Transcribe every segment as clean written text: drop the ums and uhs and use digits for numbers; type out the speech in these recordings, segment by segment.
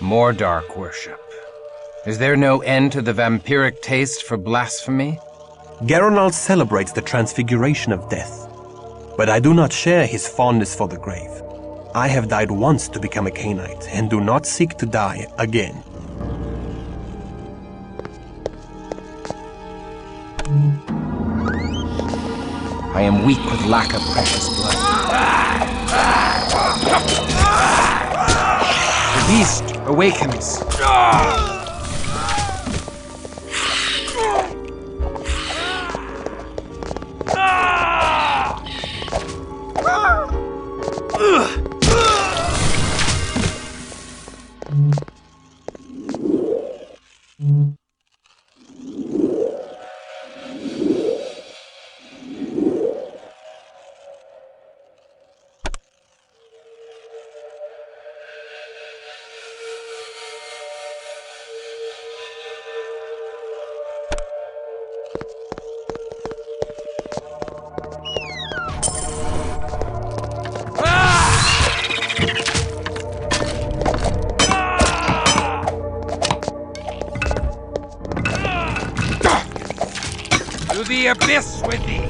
More dark worship. Is there no end to the vampiric taste for blasphemy? Garinol celebrates the transfiguration of death, but I do not share his fondness for the grave. I have died once to become a cainite, and do not seek to die again. I am weak with lack of precious blood. The beast awakens. To the abyss with thee!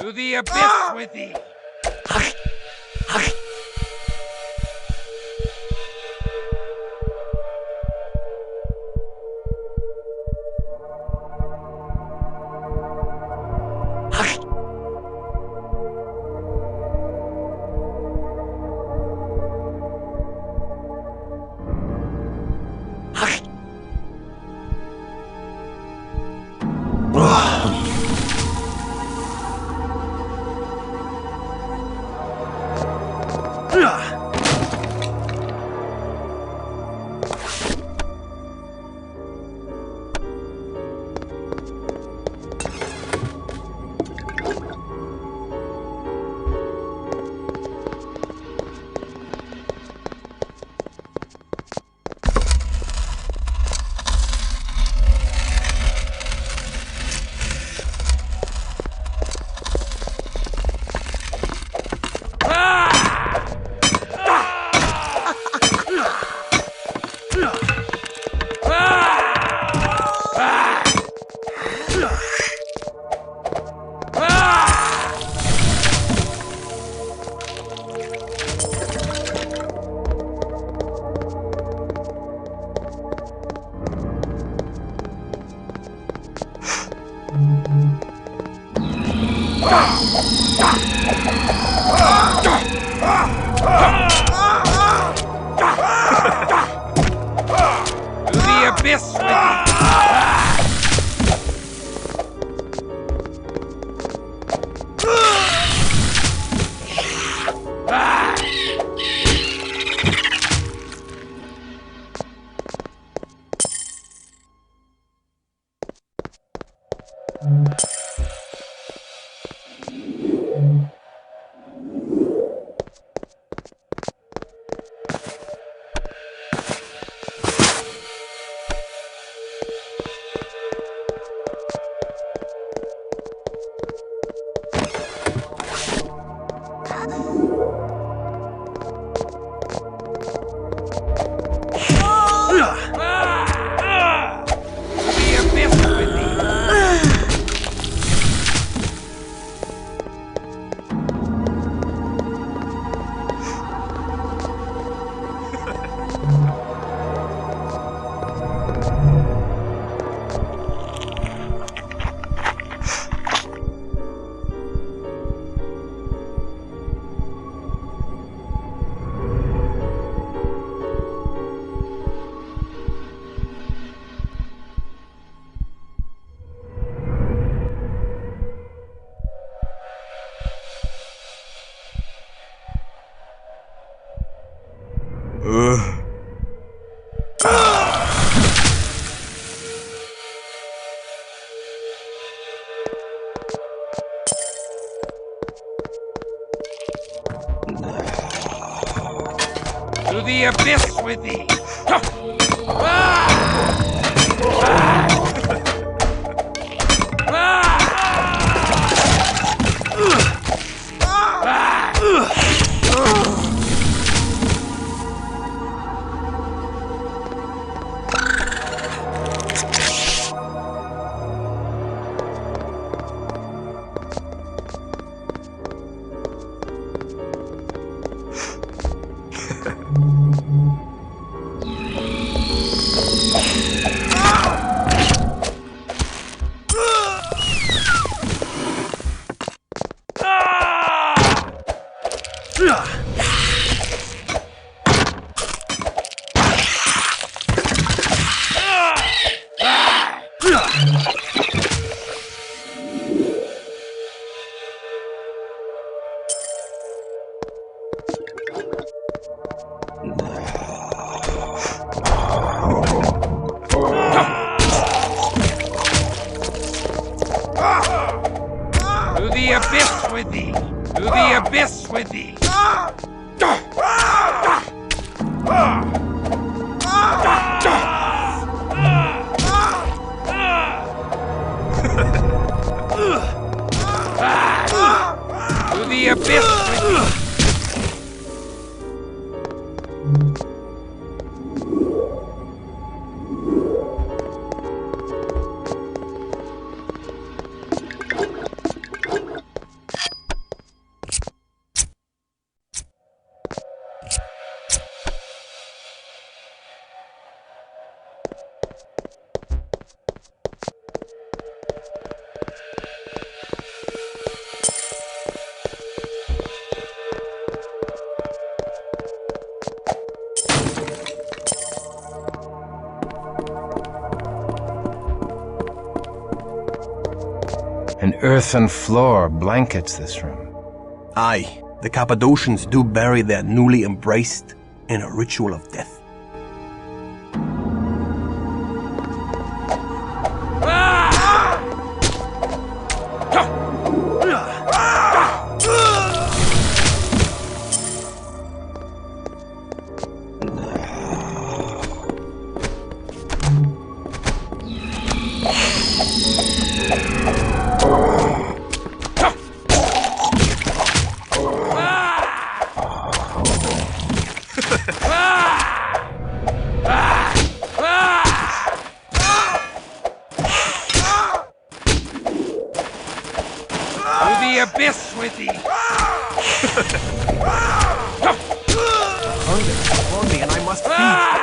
To the abyss with thee! the abyss with thee! To the abyss with thee! To the abyss with thee! To the abyss with thee! An earthen floor blankets this room. Aye, the Cappadocians do bury their newly embraced in a ritual of death. The abyss with thee! Hunger is upon me and I must feed.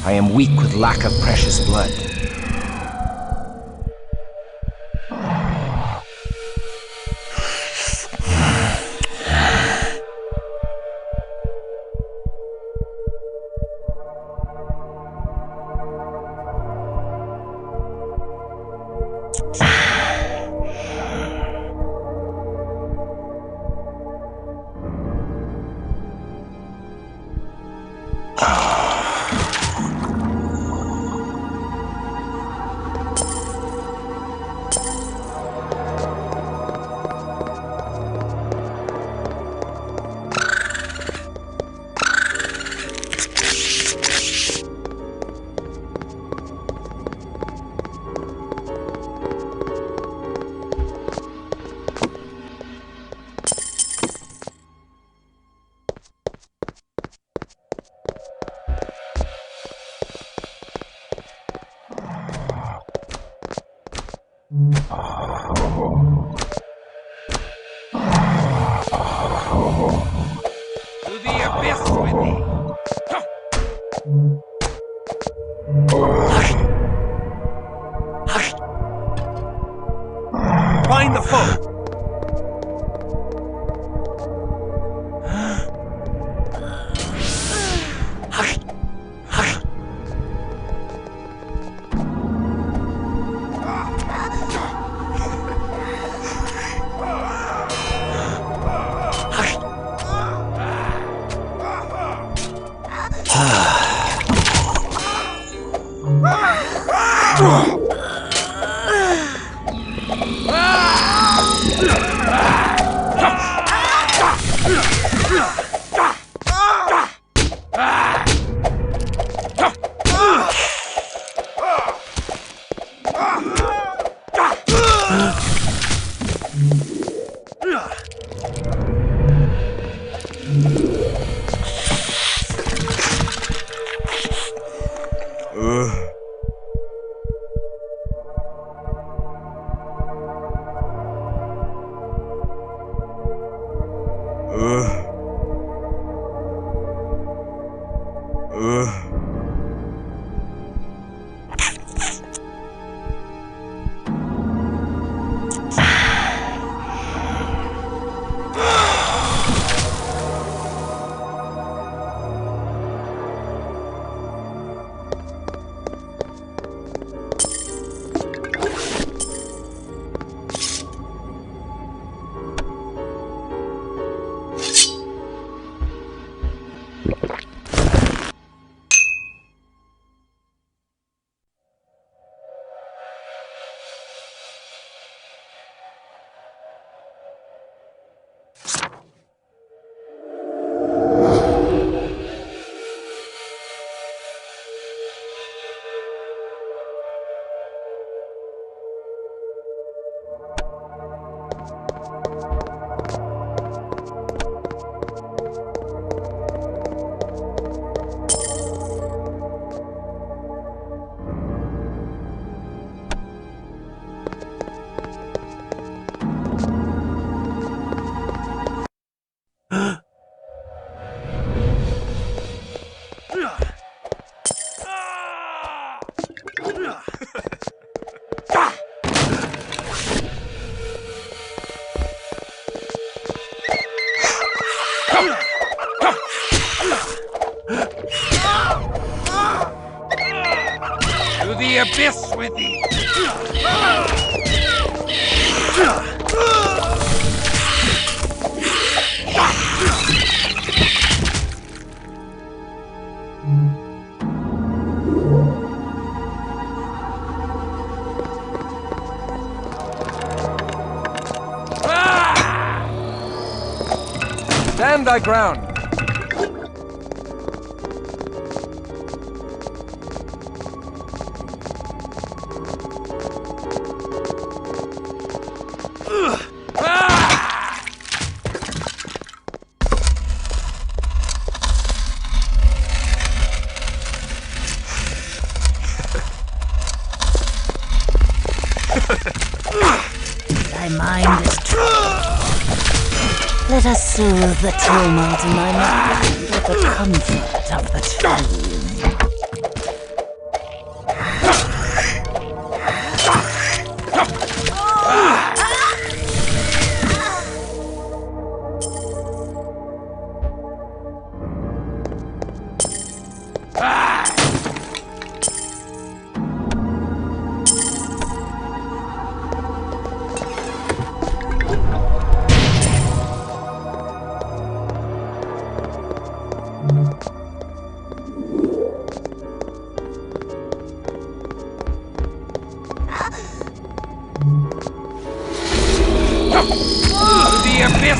I am weak with lack of precious blood. To the abyss with thee! Find the foe! To the abyss with thee! Stand thy ground! Thy mind is troubled. Let us soothe the tumult in thy mind with the comfort of the truth.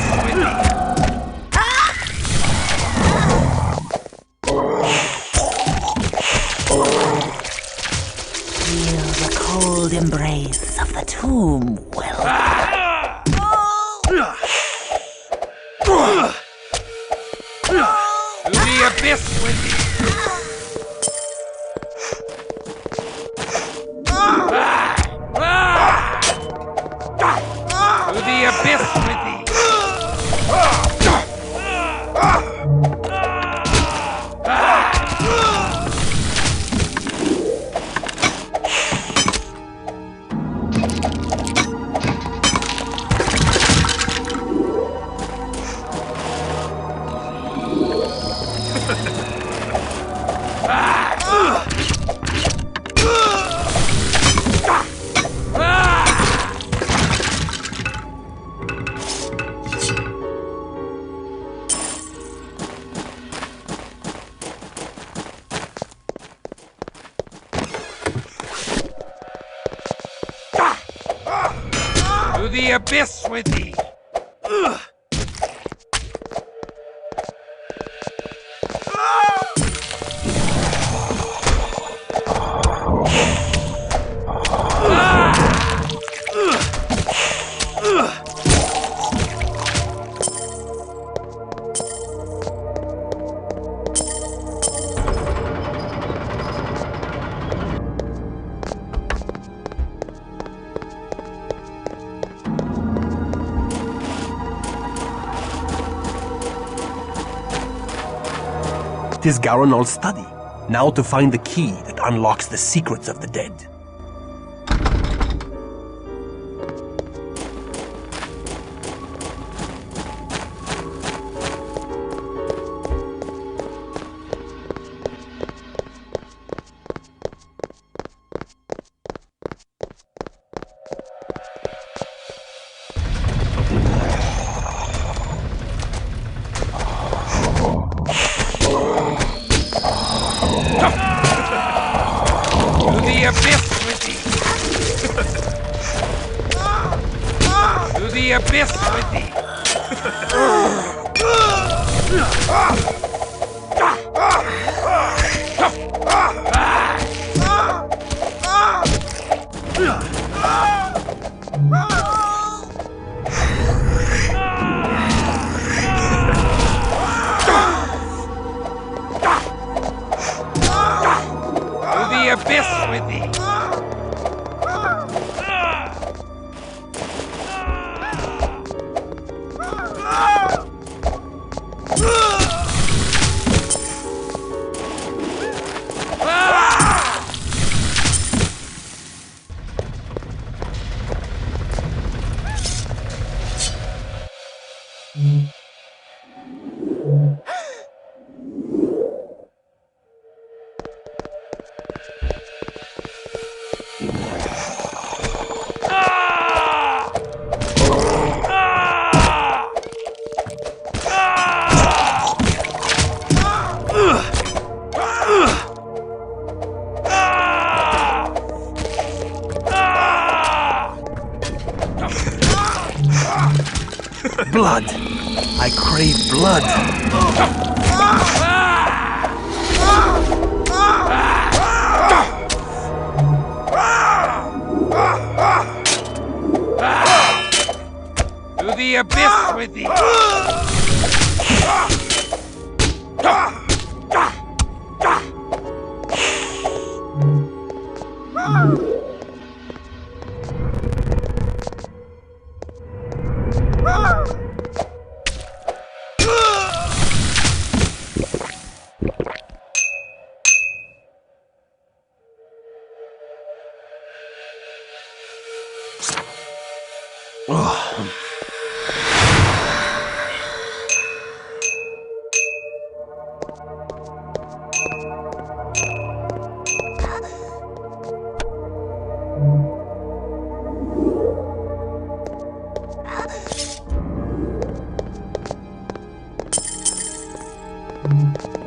abyss with thee! Feel the cold embrace of the tomb well. To the abyss with thee! To the abyss with thee! To the abyss with thee! Tis Garinol's study, now to find the key that unlocks the secrets of the dead. the abyss with thee! To the abyss with thee! Abyss with thee! Blood! I crave blood! To the abyss with thee!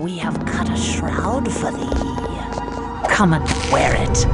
We have cut a shroud for thee. Come and wear it.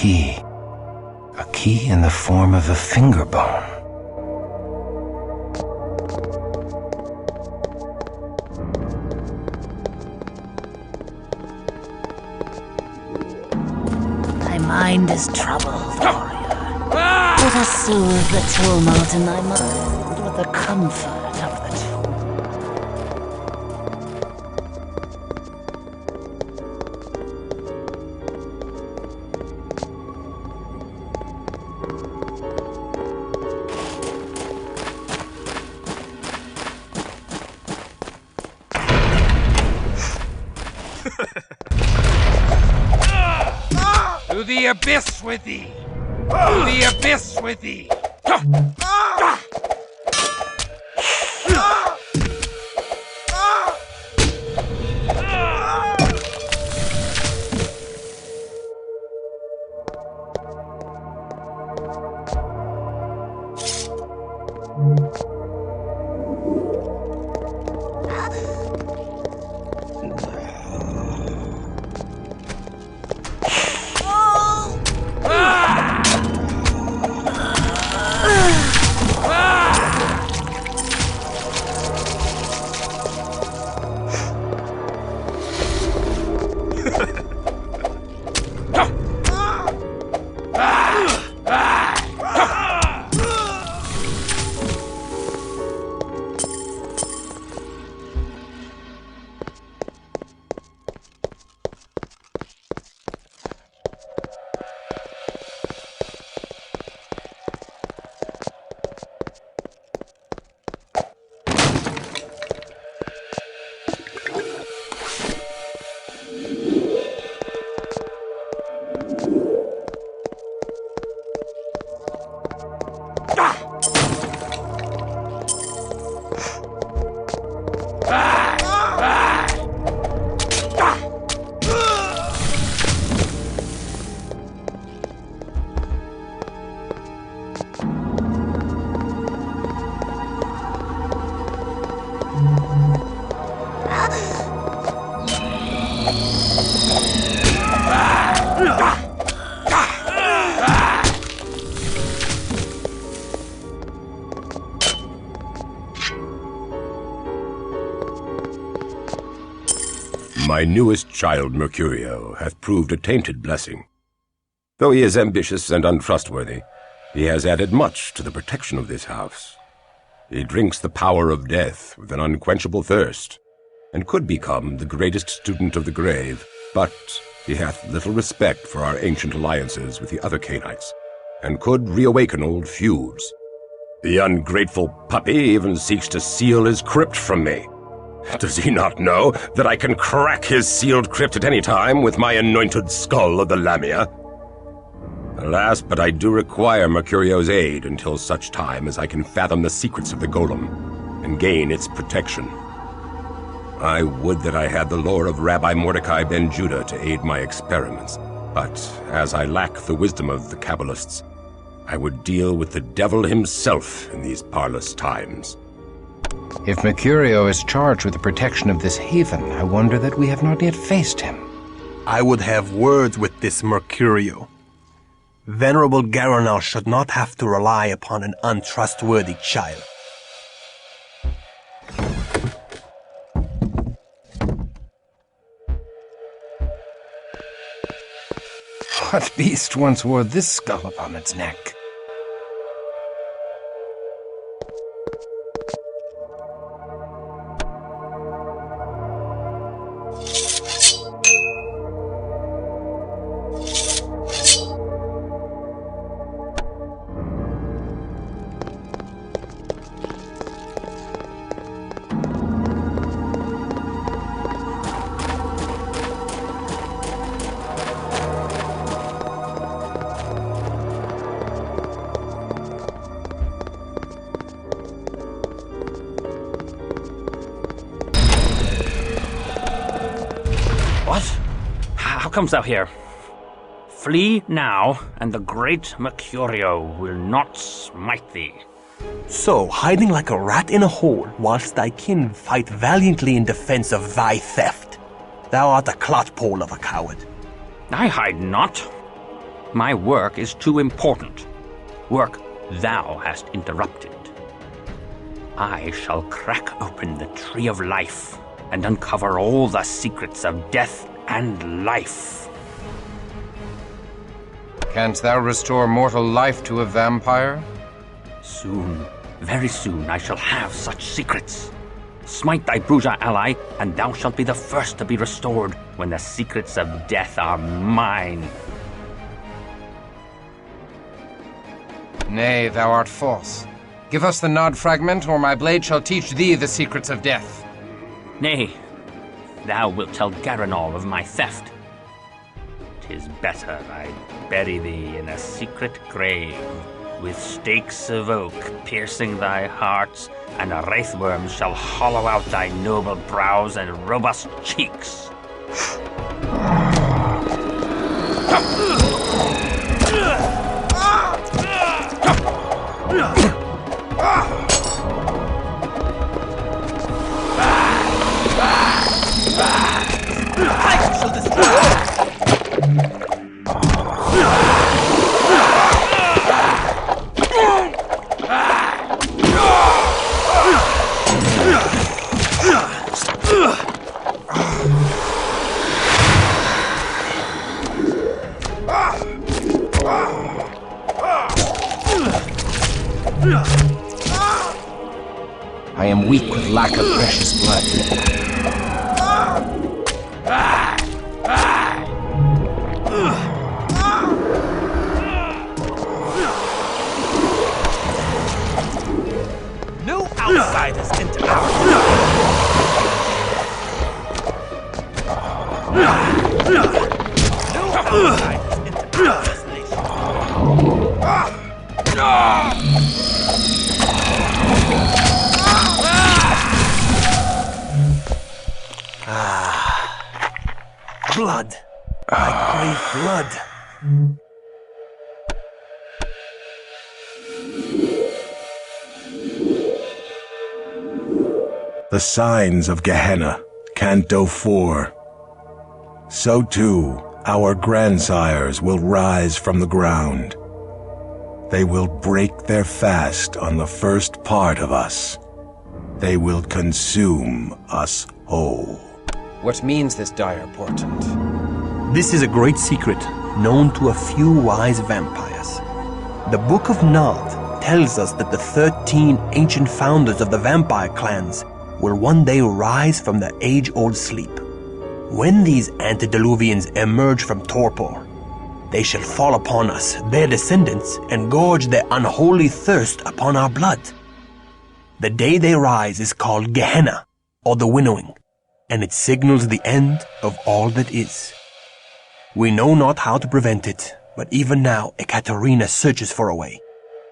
key. A key in the form of a finger bone. Thy mind is troubled, warrior. Let us soothe the tumult in thy mind with the comfort of the tomb. To the abyss with thee! To the abyss with thee! My newest child, Mercurio, hath proved a tainted blessing. Though he is ambitious and untrustworthy, he has added much to the protection of this house. He drinks the power of death with an unquenchable thirst, and could become the greatest student of the grave, but he hath little respect for our ancient alliances with the other cainites, and could reawaken old feuds. The ungrateful puppy even seeks to seal his crypt from me. Does he not know that I can crack his sealed crypt at any time with my anointed skull of the Lamia? Alas, but I do require Mercurio's aid until such time as I can fathom the secrets of the golem and gain its protection. I would that I had the lore of Rabbi Mordecai ben Judah to aid my experiments, but as I lack the wisdom of the Kabbalists, I would deal with the devil himself in these parlous times. If Mercurio is charged with the protection of this haven, I wonder that we have not yet faced him. I would have words with this Mercurio. Venerable Garinol should not have to rely upon an untrustworthy child. What beast once wore this skull upon its neck? How comes thou here? Flee now, and the great Mercurio will not smite thee. So, hiding like a rat in a hole, whilst thy kin fight valiantly in defense of thy theft. Thou art a clotpole of a coward. I hide not. My work is too important. Work thou hast interrupted. I shall crack open the tree of life and uncover all the secrets of death and life. Canst thou restore mortal life to a vampire? Soon, very soon, I shall have such secrets. Smite thy Bruja ally, and thou shalt be the first to be restored when the secrets of death are mine. Nay, thou art false. Give us the nod fragment, or my blade shall teach thee the secrets of death. Nay, thou wilt tell Garinol of my theft. 'Tis better I bury thee in a secret grave, with stakes of oak piercing thy heart, and wraithworms shall hollow out thy noble brows and robust cheeks. I shall destroy. I am weak with lack of precious blood. No outsiders enter our blood. I crave blood. The signs of Gehenna, Canto 4. So too, our grandsires will rise from the ground. They will break their fast on the first part of us. They will consume us whole. What means this dire portent? This is a great secret known to a few wise vampires. The Book of Nod tells us that the 13 ancient founders of the vampire clans will one day rise from their age-old sleep. When these antediluvians emerge from torpor, they shall fall upon us, their descendants, and gorge their unholy thirst upon our blood. The day they rise is called Gehenna, or the winnowing, and it signals the end of all that is. We know not how to prevent it, but even now Ekaterina searches for a way.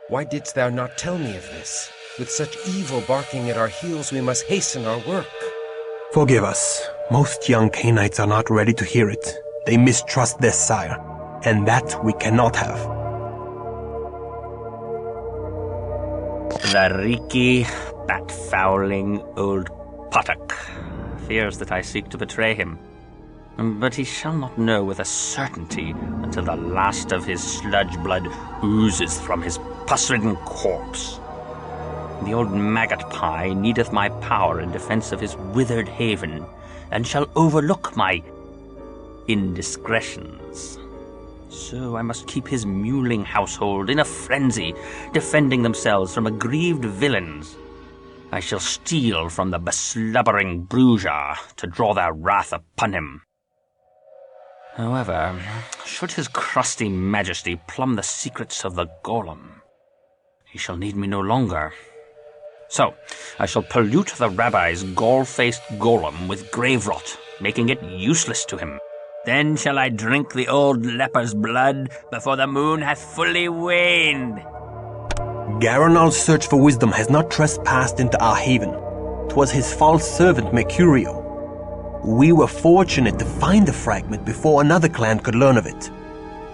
Why didst thou not tell me of this? With such evil barking at our heels, we must hasten our work. Forgive us. Most young Cainites are not ready to hear it. They mistrust their sire, and that we cannot have. The Riki, that fouling old puttock, fears that I seek to betray him. But he shall not know with a certainty until the last of his sludge blood oozes from his pus-ridden corpse. The old maggot pie needeth my power in defense of his withered haven, and shall overlook my indiscretions. So I must keep his mewling household in a frenzy, defending themselves from aggrieved villains. I shall steal from the beslubbering Bruja to draw their wrath upon him. However, should his crusty majesty plumb the secrets of the golem, he shall need me no longer. So, I shall pollute the rabbi's gall-faced golem with grave rot, making it useless to him. Then shall I drink the old leper's blood before the moon hath fully waned. Garinol's search for wisdom has not trespassed into our haven. 'Twas his false servant Mercurio. We were fortunate to find the fragment before another clan could learn of it.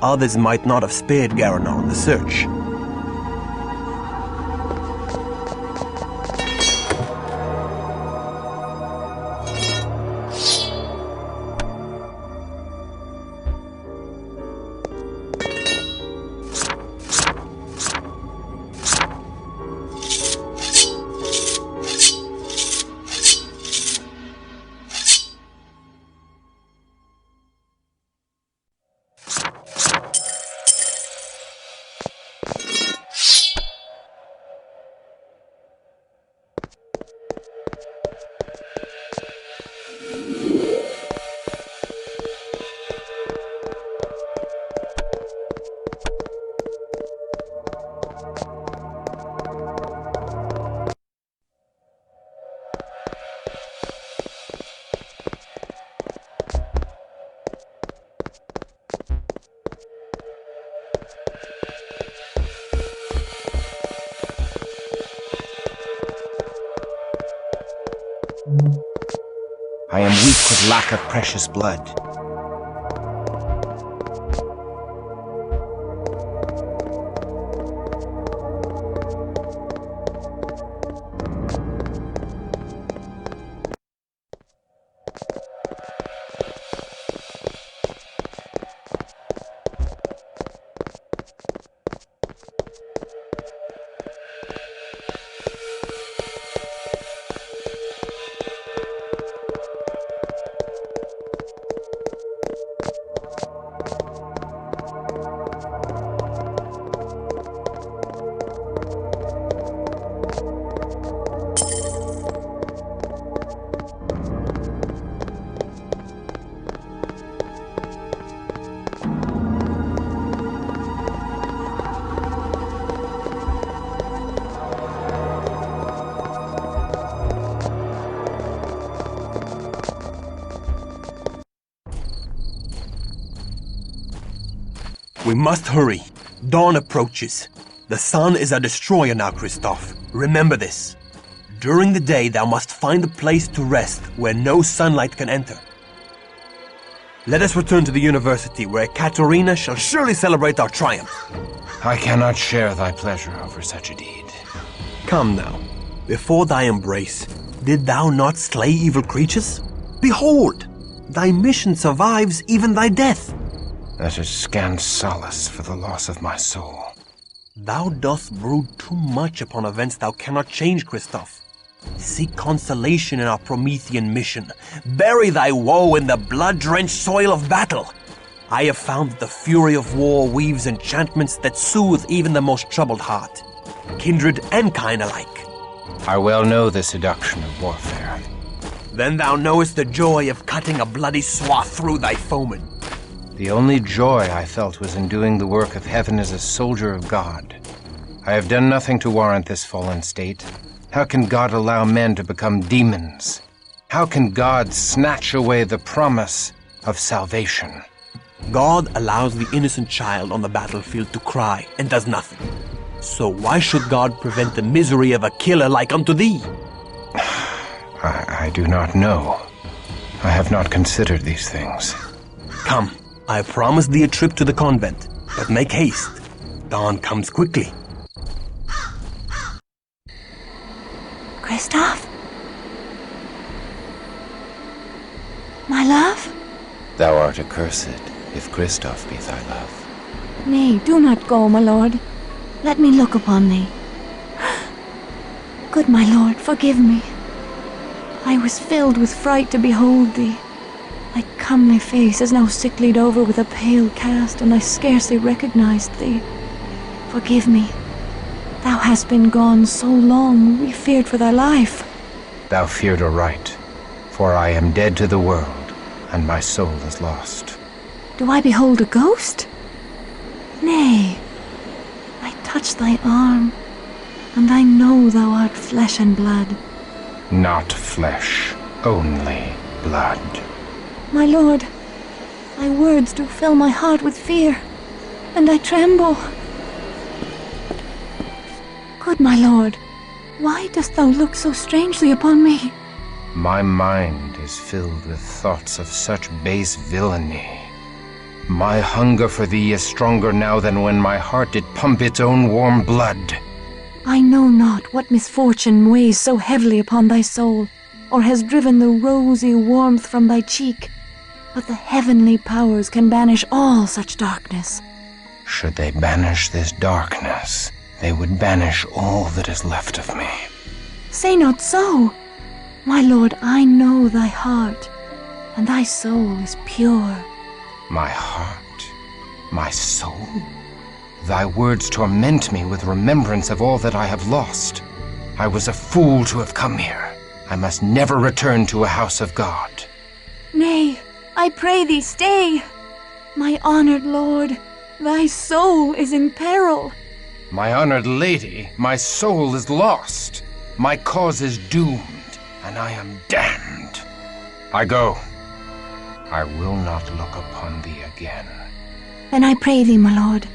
Others might not have spared Garinol in the search. I am weak with lack of precious blood. We must hurry. Dawn approaches. The sun is a destroyer now, Christof. Remember this. During the day, thou must find a place to rest where no sunlight can enter. Let us return to the university, where Katerina shall surely celebrate our triumph. I cannot share thy pleasure over such a deed. Come now. Before thy embrace, did thou not slay evil creatures? Behold, thy mission survives even thy death. That is scant solace for the loss of my soul. Thou dost brood too much upon events thou cannot change, Christof. Seek consolation in our Promethean mission. Bury thy woe in the blood-drenched soil of battle. I have found that the fury of war weaves enchantments that soothe even the most troubled heart, kindred and kind alike. I well know the seduction of warfare. Then thou knowest the joy of cutting a bloody swath through thy foeman. The only joy I felt was in doing the work of heaven as a soldier of God. I have done nothing to warrant this fallen state. How can God allow men to become demons? How can God snatch away the promise of salvation? God allows the innocent child on the battlefield to cry and does nothing. So why should God prevent the misery of a killer like unto thee? I do not know. I have not considered these things. Come, I promise thee a trip to the convent, but make haste. Dawn comes quickly. Christof? My love? Thou art accursed, if Christof be thy love. Nay, do not go, my lord. Let me look upon thee. Good my lord, forgive me. I was filled with fright to behold thee. Thy comely face is now sicklied over with a pale cast, and I scarcely recognized thee. Forgive me. Thou hast been gone so long, we feared for thy life. Thou feared aright, for I am dead to the world, and my soul is lost. Do I behold a ghost? Nay, I touch thy arm, and I know thou art flesh and blood. Not flesh, only blood. My lord, thy words do fill my heart with fear, and I tremble. Good my lord, why dost thou look so strangely upon me? My mind is filled with thoughts of such base villainy. My hunger for thee is stronger now than when my heart did pump its own warm blood. I know not what misfortune weighs so heavily upon thy soul, or has driven the rosy warmth from thy cheek, but the heavenly powers can banish all such darkness. Should they banish this darkness, they would banish all that is left of me. Say not so. My lord, I know thy heart, and thy soul is pure. My heart? My soul? Thy words torment me with remembrance of all that I have lost. I was a fool to have come here. I must never return to a house of God. Nay, I pray thee stay. My honored lord, thy soul is in peril. My honored lady, my soul is lost. My cause is doomed, and I am damned. I go. I will not look upon thee again. Then I pray thee, my lord,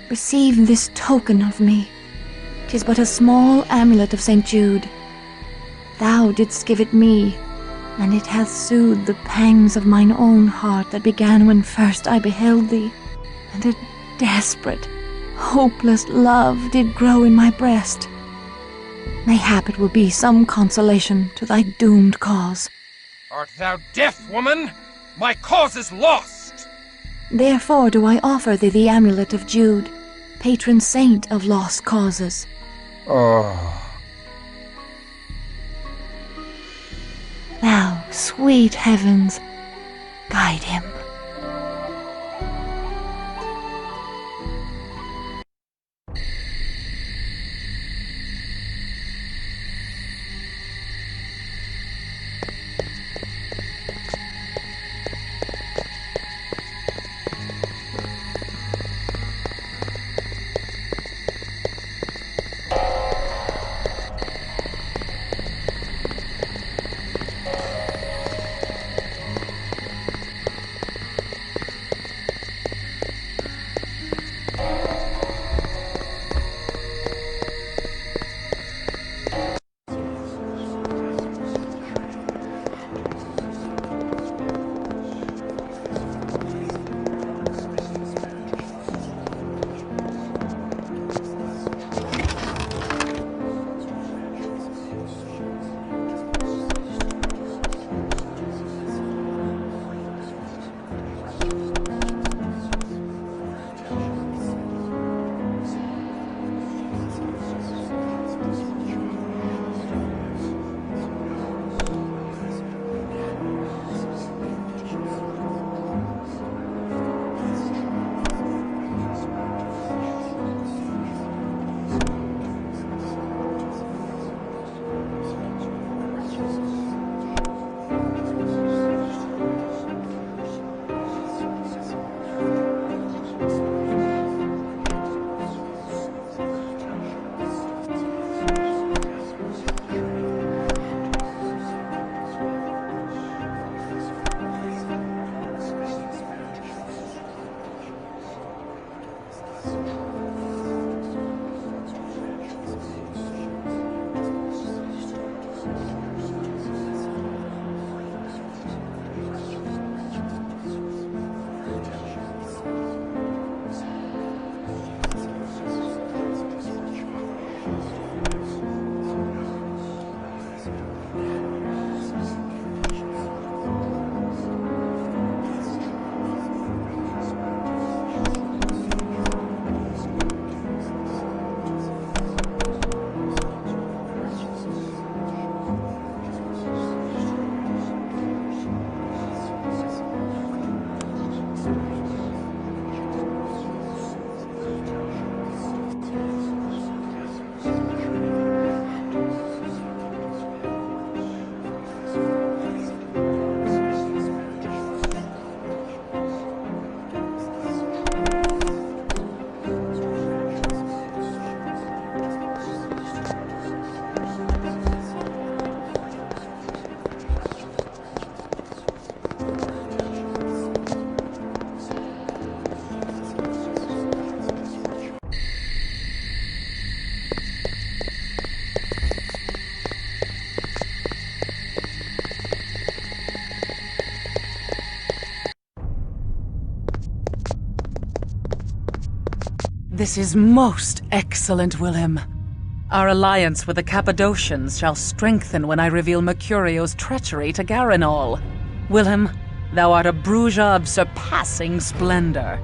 receive this token of me. 'Tis but a small amulet of St. Jude. Thou didst give it me, and it hath soothed the pangs of mine own heart that began when first I beheld thee, and a desperate, hopeless love did grow in my breast. Mayhap it will be some consolation to thy doomed cause. Art thou deaf, woman? My cause is lost! Therefore do I offer thee the amulet of Jude, patron saint of lost causes. Oh. Thou, sweet heavens, guide him. This is most excellent, Wilhelm. Our alliance with the Cappadocians shall strengthen when I reveal Mercurio's treachery to Garinol. Wilhelm, thou art a Bruja of surpassing splendor.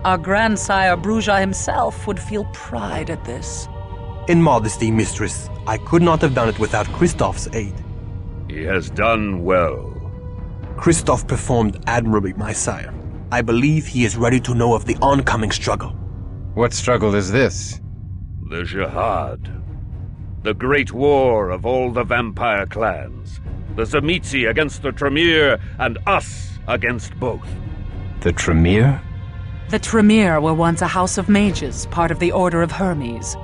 Our grandsire Bruja himself would feel pride at this. In modesty, mistress, I could not have done it without Christof's aid. He has done well. Christof performed admirably, my sire. I believe he is ready to know of the oncoming struggle. What struggle is this? The Jihad. The great war of all the vampire clans. The Tzimisce against the Tremere, and us against both. The Tremere? The Tremere were once a house of mages, part of the Order of Hermes.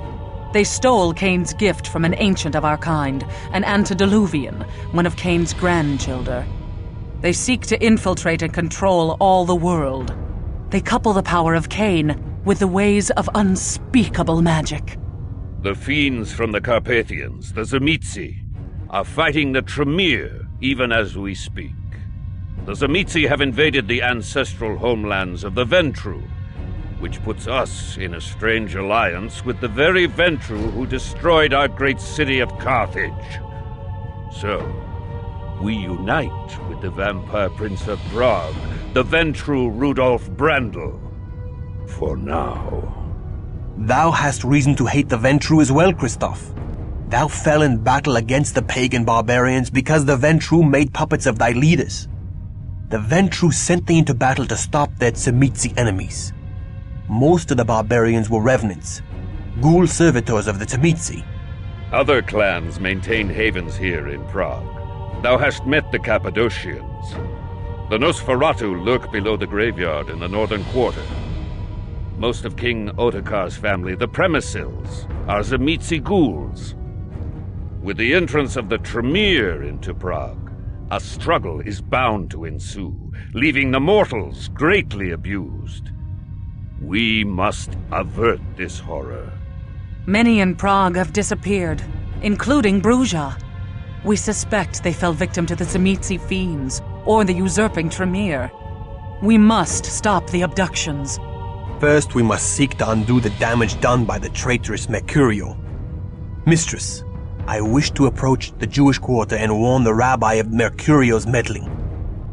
They stole Cain's gift from an ancient of our kind, an antediluvian, one of Cain's grandchildren. They seek to infiltrate and control all the world. They couple the power of Cain with the ways of unspeakable magic. The fiends from the Carpathians, the Tzimisce, are fighting the Tremere even as we speak. The Tzimisce have invaded the ancestral homelands of the Ventru, which puts us in a strange alliance with the very Ventru who destroyed our great city of Carthage. So, we unite with the vampire prince of Prague, the Ventru Rudolf Brandl. For now. Thou hast reason to hate the Ventru as well, Christof. Thou fell in battle against the pagan barbarians because the Ventru made puppets of thy leaders. The Ventru sent thee into battle to stop their Tzimisce enemies. Most of the barbarians were revenants, ghoul servitors of the Tzimisce. Other clans maintain havens here in Prague. Thou hast met the Cappadocians. The Nosferatu lurk below the graveyard in the northern quarter. Most of King Ottokar's family, the Premisils, are Tzimisce ghouls. With the entrance of the Tremere into Prague, a struggle is bound to ensue, leaving the mortals greatly abused. We must avert this horror. Many in Prague have disappeared, including Bruja. We suspect they fell victim to the Tzimisce fiends or the usurping Tremere. We must stop the abductions. First, we must seek to undo the damage done by the traitorous Mercurio. Mistress, I wish to approach the Jewish quarter and warn the rabbi of Mercurio's meddling.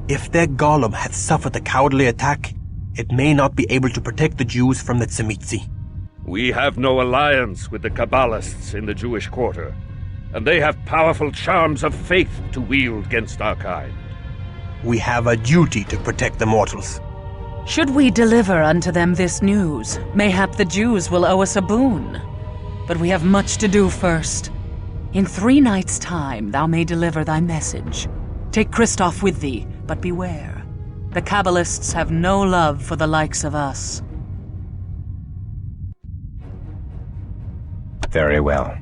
If their golem hath suffered a cowardly attack, it may not be able to protect the Jews from the Tzimisce. We have no alliance with the Kabbalists in the Jewish quarter, and they have powerful charms of faith to wield against our kind. We have a duty to protect the mortals. Should we deliver unto them this news, mayhap the Jews will owe us a boon. But we have much to do first. In 3 nights' time thou may deliver thy message. Take Christof with thee, but beware. The Kabbalists have no love for the likes of us. Very well.